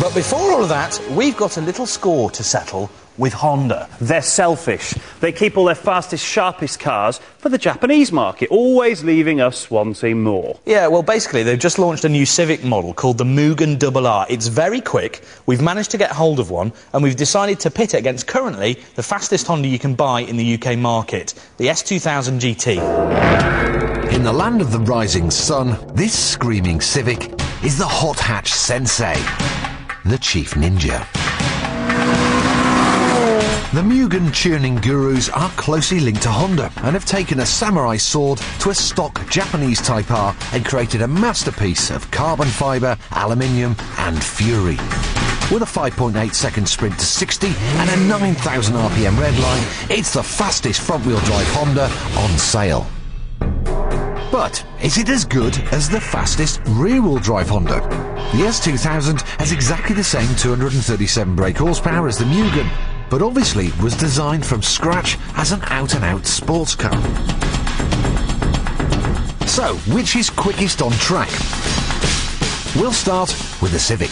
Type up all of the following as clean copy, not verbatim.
But before all of that, we've got a little score to settle with Honda. They're selfish. They keep all their fastest, sharpest cars for the Japanese market, always leaving us wanting more. Yeah, well, basically, they've just launched a new Civic model called the Mugen RR. It's very quick. We've managed to get hold of one, and we've decided to pit it against currently the fastest Honda you can buy in the UK market, the S2000 GT. In the land of the rising sun, this screaming Civic is the hot hatch sensei, the chief ninja. The Mugen tuning gurus are closely linked to Honda and have taken a samurai sword to a stock Japanese Type R and created a masterpiece of carbon fibre, aluminium and fury. With a 5.8 second sprint to 60 and a 9,000 RPM redline, it's the fastest front-wheel drive Honda on sale. But is it as good as the fastest rear-wheel drive Honda? The S2000 has exactly the same 237 brake horsepower as the Mugen, but obviously was designed from scratch as an out-and-out sports car. So, which is quickest on track? We'll start with the Civic.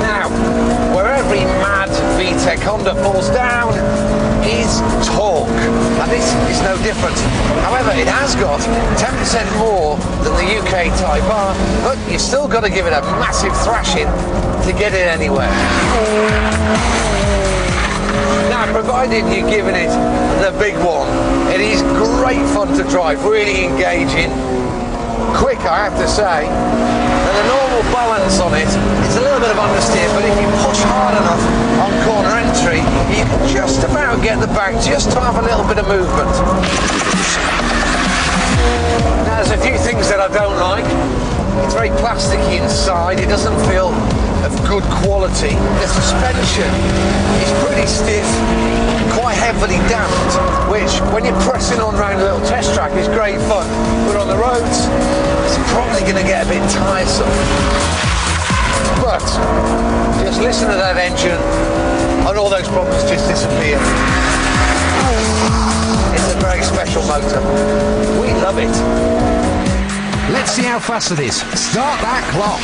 Now, where every mad VTEC Honda falls down is torque. And this is no different. However, it has got 10% more than the UK Type R, but you've still got to give it a massive thrashing to get it anywhere. Now, provided you're giving it the big one, it is great fun to drive, really engaging. Quick, I have to say, and the normal balance on it is a little bit of understeer, but if you push hard enough on corner entry, you can just about get the back just to have a little bit of movement. Now, there's a few things that I don't like. It's very plasticky inside, it doesn't feel of good quality. The suspension is pretty stiff, quite heavily damped, which when you're pressing on around a little test track is great fun, but on the roads it's probably going to get a bit tiresome. But just listen to that engine and all those problems just disappear. It's a very special motor. We love it. Let's see how fast it is. Start that clock.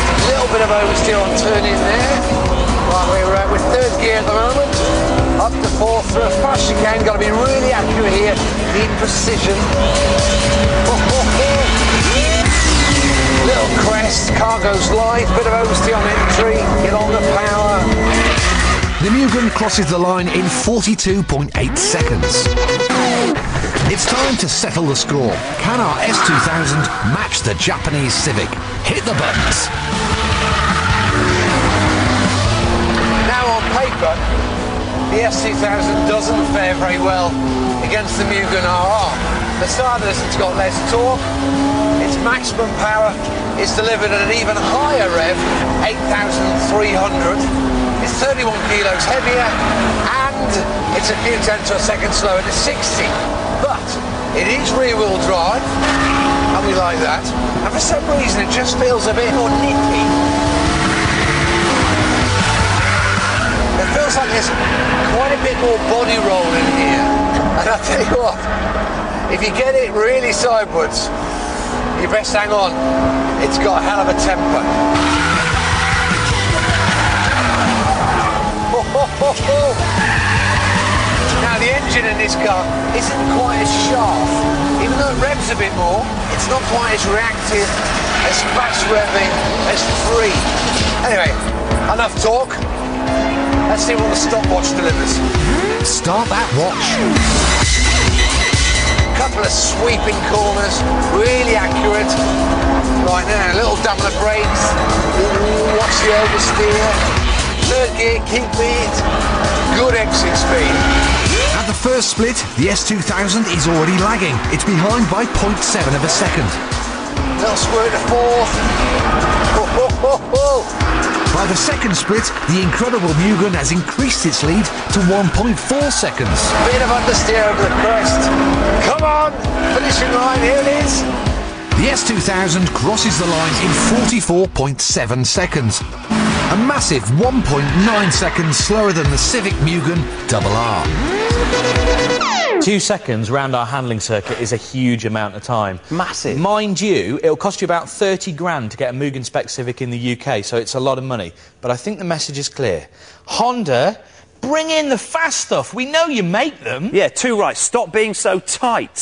A little bit of oversteer on turning there. Right, we're third gear at the moment. Up to fourth, through as fast as you can. Got to be really accurate here. Need precision. Little crest, car goes light. Bit of oversteer on entry. Get on the power. The Mugen crosses the line in 42.8 seconds. It's time to settle the score. Can our S2000 match the Japanese Civic? Hit the buttons. Now on paper, the S2000 doesn't fare very well against the Mugen RR. For starters, it's got less torque. Its maximum power is delivered at an even higher rev, 8,300. It's 31 kilos heavier, and it's a few tenths of a second slower to 60. But it is rear-wheel drive, and we like that. And for some reason, it just feels a bit more nippy. It feels like there's quite a bit more body roll in here. And I'll tell you what, if you get it really sideways, you best hang on. It's got a hell of a temper. Now the engine in this car isn't quite as sharp. Even though it revs a bit more, it's not quite as reactive, as fast revving, as free. Anyway, enough talk. Let's see what the stopwatch delivers. Start that watch. Couple of sweeping corners, really accurate. Right now, a little damn the brakes. Watch the oversteer. Third gear, keep it. Good exit speed. At the first split, the S2000 is already lagging. It's behind by 0.7 of a second. Little squirt to fourth. By the second split, the incredible Mugen has increased its lead to 1.4 seconds. Bit of understeer over the crest. Come on, finishing line, here it is. The S2000 crosses the line in 44.7 seconds. A massive 1.9 seconds slower than the Civic Mugen RR. 2 seconds round our handling circuit is a huge amount of time. Massive. Mind you, it'll cost you about 30 grand to get a Mugen Spec Civic in the UK, so it's a lot of money. But I think the message is clear. Honda, bring in the fast stuff. We know you make them. Yeah, too right. Stop being so tight.